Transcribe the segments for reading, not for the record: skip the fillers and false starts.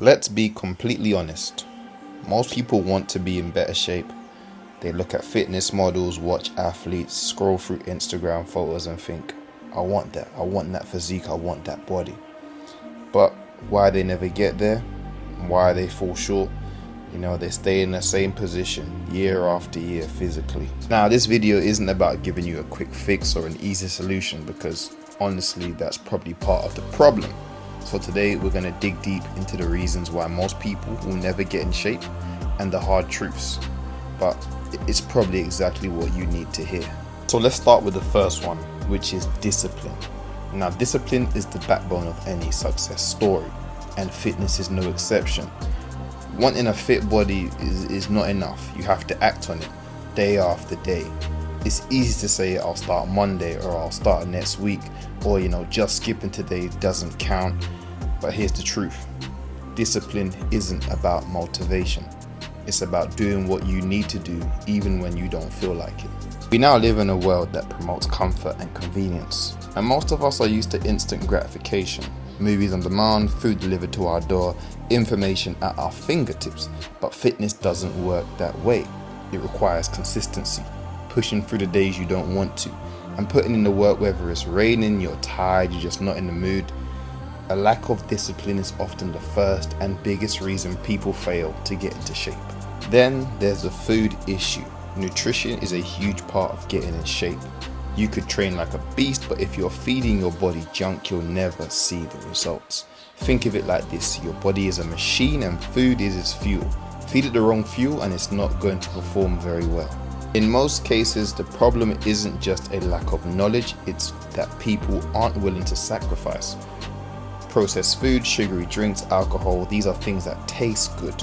Let's be completely honest. Most people want to be in better shape. They look at fitness models, watch athletes, scroll through Instagram photos and think, I want that. I want that physique. I want that body. But why they never get there, why they fall short, they stay in the same position year after year physically. Now, this video isn't about giving you a quick fix or an easy solution, because honestly, that's probably part of the problem. So today we're going to dig deep into the reasons why most people will never get in shape and the hard truths. But it's probably exactly what you need to hear. So let's start with the first one, which is discipline. Now, discipline is the backbone of any success story, and fitness is no exception. Wanting a fit body is not enough. You have to act on it day after day. It's easy to say I'll start Monday or I'll start next week, or just skipping today doesn't count. But here's the truth. Discipline isn't about motivation. It's about doing what you need to do even when you don't feel like it. We now live in a world that promotes comfort and convenience, and most of us are used to instant gratification. Movies on demand, food delivered to our door, information at our fingertips. But fitness doesn't work that way. It requires consistency, pushing through the days you don't want to, and putting in the work whether it's raining, you're tired, you're just not in the mood. A lack of discipline is often the first and biggest reason people fail to get into shape. Then there's the food issue. Nutrition is a huge part of getting in shape. You could train like a beast, but if you're feeding your body junk, you'll never see the results. Think of it like this: your body is a machine and food is its fuel. Feed it the wrong fuel and it's not going to perform very well. In most cases, the problem isn't just a lack of knowledge, it's that people aren't willing to sacrifice. Processed food, sugary drinks, alcohol, these are things that taste good,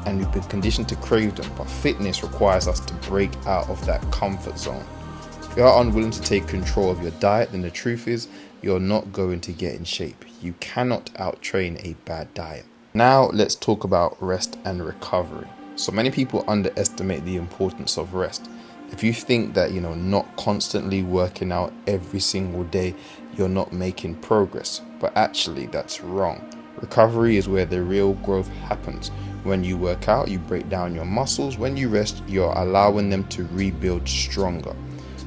and we've been conditioned to crave them, but fitness requires us to break out of that comfort zone. If you are unwilling to take control of your diet, then the truth is you're not going to get in shape. You cannot out-train a bad diet. Now let's talk about rest and recovery. So many people underestimate the importance of rest. If you think that not constantly working out every single day, you're not making progress, but actually that's wrong. Recovery is where the real growth happens. When you work out, you break down your muscles. When you rest, you're allowing them to rebuild stronger.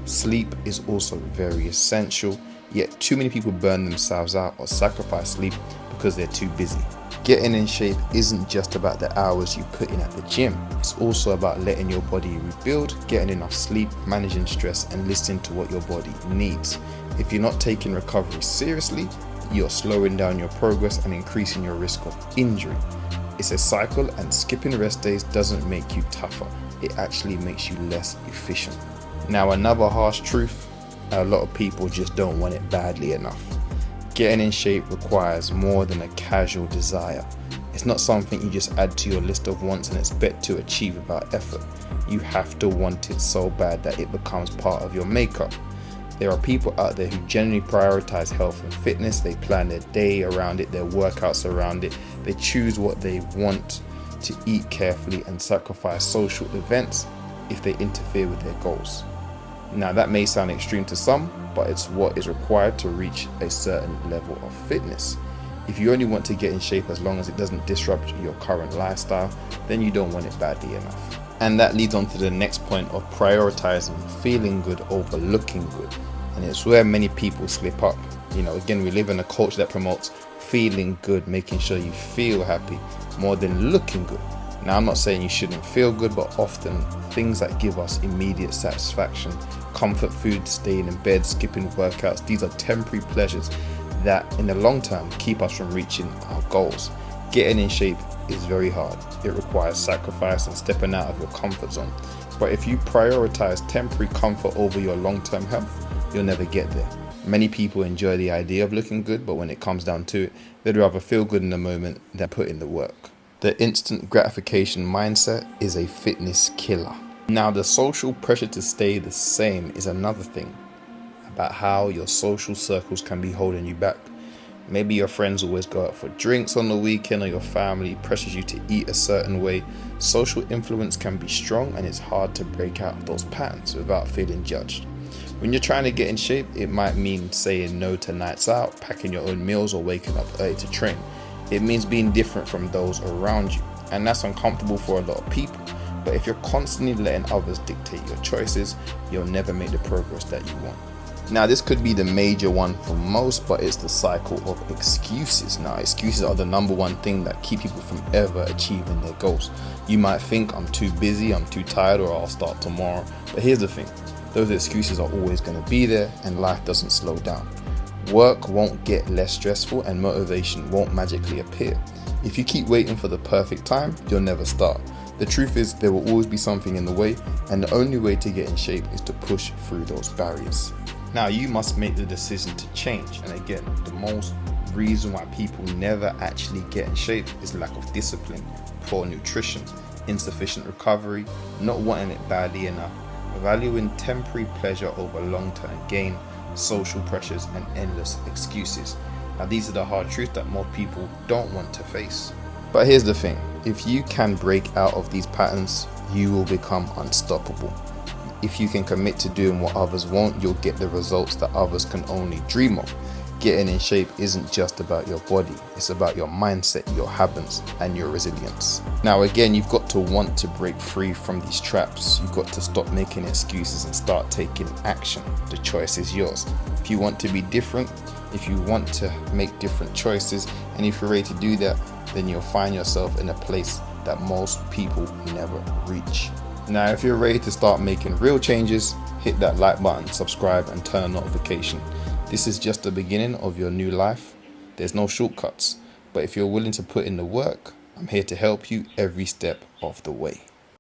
Sleep is also very essential, yet too many people burn themselves out or sacrifice sleep because they're too busy. Getting in shape isn't just about the hours you put in at the gym. It's also about letting your body rebuild, getting enough sleep, managing stress, and listening to what your body needs. If you're not taking recovery seriously, you're slowing down your progress and increasing your risk of injury. It's a cycle, and skipping rest days doesn't make you tougher. It actually makes you less efficient. Now, another harsh truth, a lot of people just don't want it badly enough. Getting in shape requires more than a casual desire. It's not something you just add to your list of wants and expect to achieve without effort. You have to want it so bad that it becomes part of your makeup. There are people out there who genuinely prioritize health and fitness. They plan their day around it, their workouts around it. They choose what they want to eat carefully and sacrifice social events if they interfere with their goals. Now, that may sound extreme to some, but it's what is required to reach a certain level of fitness. If you only want to get in shape as long as it doesn't disrupt your current lifestyle, then you don't want it badly enough. And that leads on to the next point of prioritizing feeling good over looking good. And it's where many people slip up. Again, we live in a culture that promotes feeling good, making sure you feel happy more than looking good. Now, I'm not saying you shouldn't feel good, but often things that give us immediate satisfaction, comfort food, staying in bed, skipping workouts, these are temporary pleasures that in the long term keep us from reaching our goals. Getting in shape is very hard. It requires sacrifice and stepping out of your comfort zone. But if you prioritize temporary comfort over your long-term health, you'll never get there. Many people enjoy the idea of looking good, but when it comes down to it, they'd rather feel good in the moment than put in the work. The instant gratification mindset is a fitness killer. Now, the social pressure to stay the same is another thing about how your social circles can be holding you back. Maybe your friends always go out for drinks on the weekend, or your family pressures you to eat a certain way. Social influence can be strong, and it's hard to break out of those patterns without feeling judged. When you're trying to get in shape, it might mean saying no to nights out, packing your own meals, or waking up early to train. It means being different from those around you, and that's uncomfortable for a lot of people. But if you're constantly letting others dictate your choices, you'll never make the progress that you want. Now, this could be the major one for most, but it's the cycle of excuses. Now, excuses are the number one thing that keep people from ever achieving their goals. You might think, I'm too busy, I'm too tired, or I'll start tomorrow. But here's the thing, those excuses are always going to be there, and life doesn't slow down. Work won't get less stressful, and motivation won't magically appear. If you keep waiting for the perfect time, you'll never start. The truth is, there will always be something in the way, and the only way to get in shape is to push through those barriers. Now, you must make the decision to change. And again, the most reason why people never actually get in shape is lack of discipline, poor nutrition, insufficient recovery, not wanting it badly enough, valuing temporary pleasure over long-term gain, social pressures, and endless excuses. Now, these are the hard truths that most people don't want to face. But here's the thing, if you can break out of these patterns, you will become unstoppable. If you can commit to doing what others won't, you'll get the results that others can only dream of. Getting in shape isn't just about your body, it's about your mindset, your habits, and your resilience. Now again, you've got to want to break free from these traps. You've got to stop making excuses and start taking action. The choice is yours. If you want to be different, if you want to make different choices, and if you're ready to do that, then you'll find yourself in a place that most people never reach. Now, if you're ready to start making real changes, hit that like button, subscribe, and turn on notification. This is just the beginning of your new life. There's no shortcuts, but if you're willing to put in the work, I'm here to help you every step of the way.